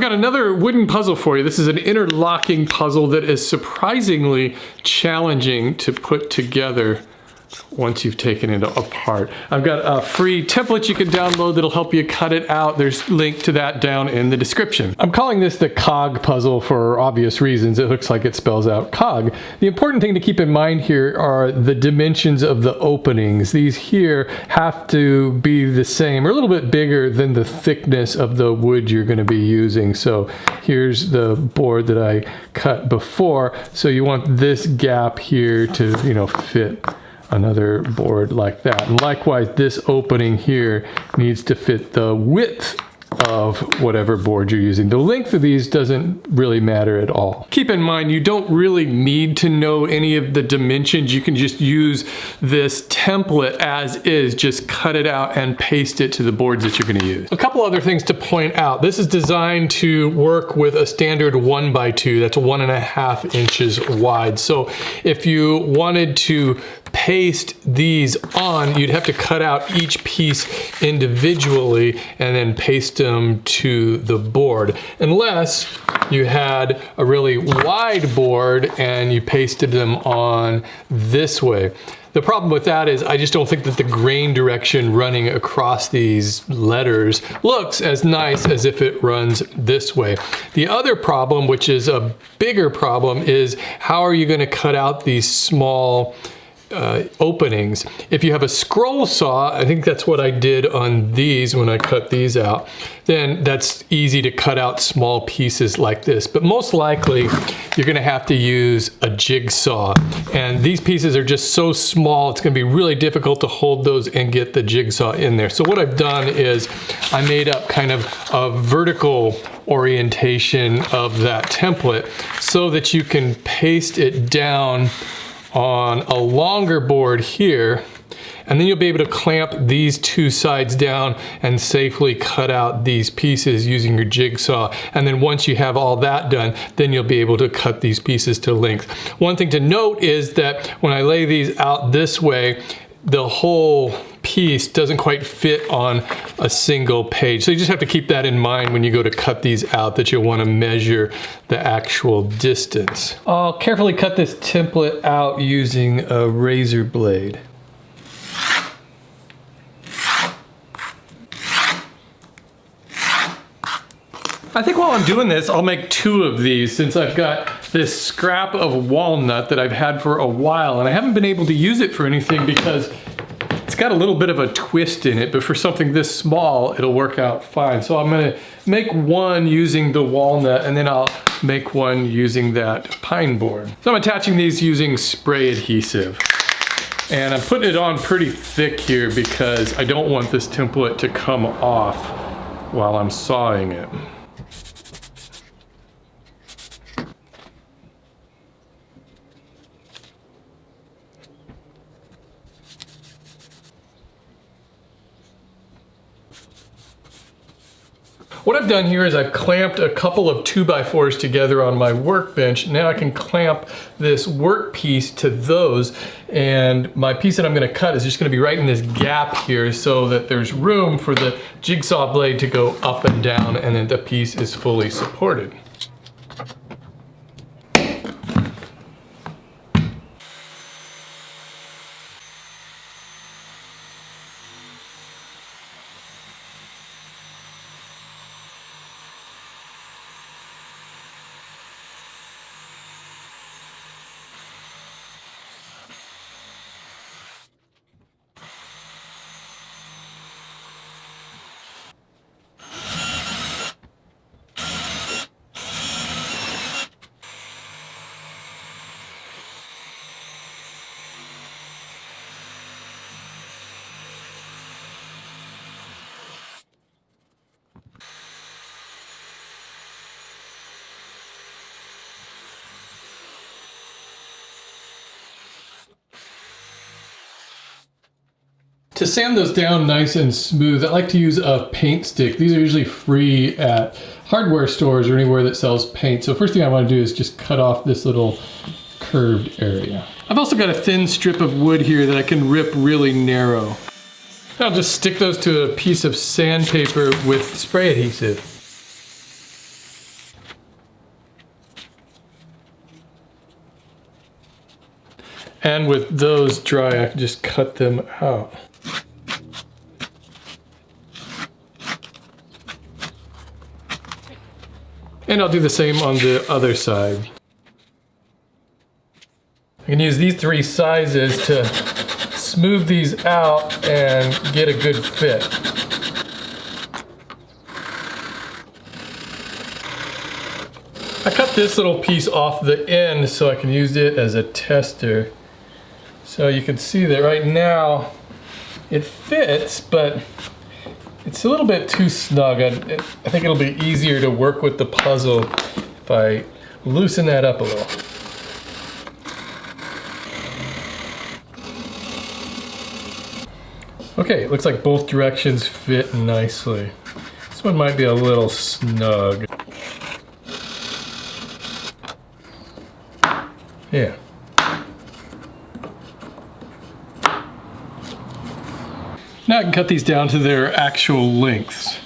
I've got another wooden puzzle for you. This is an interlocking puzzle that is surprisingly challenging to put together once you've taken it apart. I've got a free template you can download that'll help you cut it out. There's a link to that down in the description. I'm calling this the COG puzzle for obvious reasons. It looks like it spells out COG. The important thing to keep in mind here are the dimensions of the openings. These here have to be the same or a little bit bigger than the thickness of the wood you're going to be using. So here's the board that I cut before. So you want this gap here to, fit another board like that. And likewise, this opening here needs to fit the width of whatever board you're using. The length of these doesn't really matter at all. Keep in mind, you don't really need to know any of the dimensions. You can just use this template as is, just cut it out and paste it to the boards that you're going to use. A couple other things to point out. This is designed to work with a standard 1x2, that's 1.5 inches wide. So if you wanted to paste these on, you'd have to cut out each piece individually and then paste them to the board, unless you had a really wide board and you pasted them on this way. The problem with that is I just don't think that the grain direction running across these letters looks as nice as if it runs this way. The other problem, which is a bigger problem, is how are you going to cut out these small openings? If you have a scroll saw, I think that's what I did on these when I cut these out, then that's easy to cut out small pieces like this. But most likely you're going to have to use a jigsaw, and these pieces are just so small it's going to be really difficult to hold those and get the jigsaw in there. So what I've done is I made up kind of a vertical orientation of that template so that you can paste it down on a longer board here, and then you'll be able to clamp these two sides down and safely cut out these pieces using your jigsaw. And then once you have all that done, then you'll be able to cut these pieces to length. One thing to note is that when I lay these out this way, the whole piece doesn't quite fit on a single page. So you just have to keep that in mind when you go to cut these out, that you'll want to measure the actual distance. I'll carefully cut this template out using a razor blade. I think while I'm doing this, I'll make 2 of these, since I've got this scrap of walnut that I've had for a while, and I haven't been able to use it for anything because it's got a little bit of a twist in it, but for something this small, it'll work out fine. So I'm gonna make one using the walnut, and then I'll make one using that pine board. So I'm attaching these using spray adhesive. And I'm putting it on pretty thick here because I don't want this template to come off while I'm sawing it. What I've done here is I've clamped a couple of 2x4s together on my workbench. Now I can clamp this work piece to those, and my piece that I'm going to cut is just going to be right in this gap here so that there's room for the jigsaw blade to go up and down, and then the piece is fully supported. To sand those down nice and smooth, I like to use a paint stick. These are usually free at hardware stores or anywhere that sells paint. So first thing I want to do is just cut off this little curved area. I've also got a thin strip of wood here that I can rip really narrow. I'll just stick those to a piece of sandpaper with spray adhesive. And with those dry, I can just cut them out. And I'll do the same on the other side. I can use these 3 sizes to smooth these out and get a good fit. I cut this little piece off the end so I can use it as a tester. So you can see that right now it fits, but it's a little bit too snug. I think it'll be easier to work with the puzzle if I loosen that up a little. Okay, it looks like both directions fit nicely. This one might be a little snug. Yeah. Now I can cut these down to their actual lengths.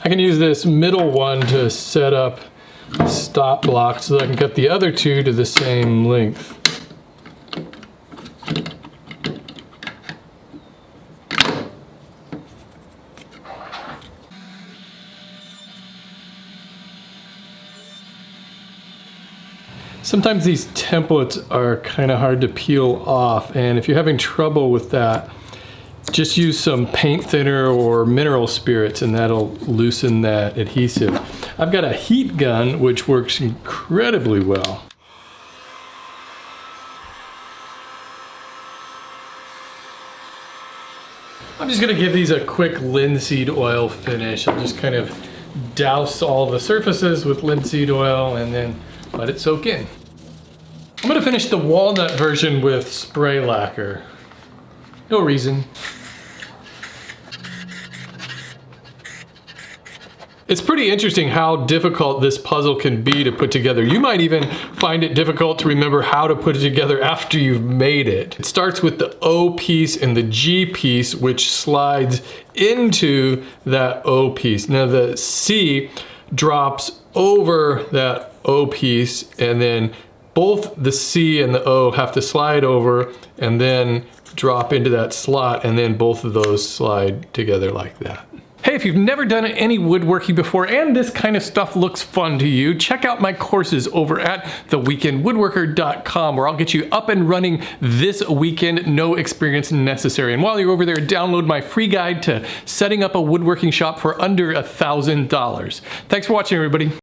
I can use this middle one to set up stop block so that I can cut the other 2 to the same length. Sometimes these templates are kind of hard to peel off, and if you're having trouble with that, just use some paint thinner or mineral spirits and that'll loosen that adhesive. I've got a heat gun which works incredibly well. I'm just going to give these a quick linseed oil finish. I'll just kind of douse all the surfaces with linseed oil and then let it soak in. I'm going to finish the walnut version with spray lacquer. No reason. It's pretty interesting how difficult this puzzle can be to put together. You might even find it difficult to remember how to put it together after you've made it. It starts with the O piece and the G piece, which slides into that O piece. Now the C drops over that O piece, and then both the C and the O have to slide over and then drop into that slot, and then both of those slide together like that. Hey, if you've never done any woodworking before and this kind of stuff looks fun to you, check out my courses over at theweekendwoodworker.com, where I'll get you up and running this weekend, no experience necessary. And while you're over there, download my free guide to setting up a woodworking shop for under $1,000. Thanks for watching, everybody.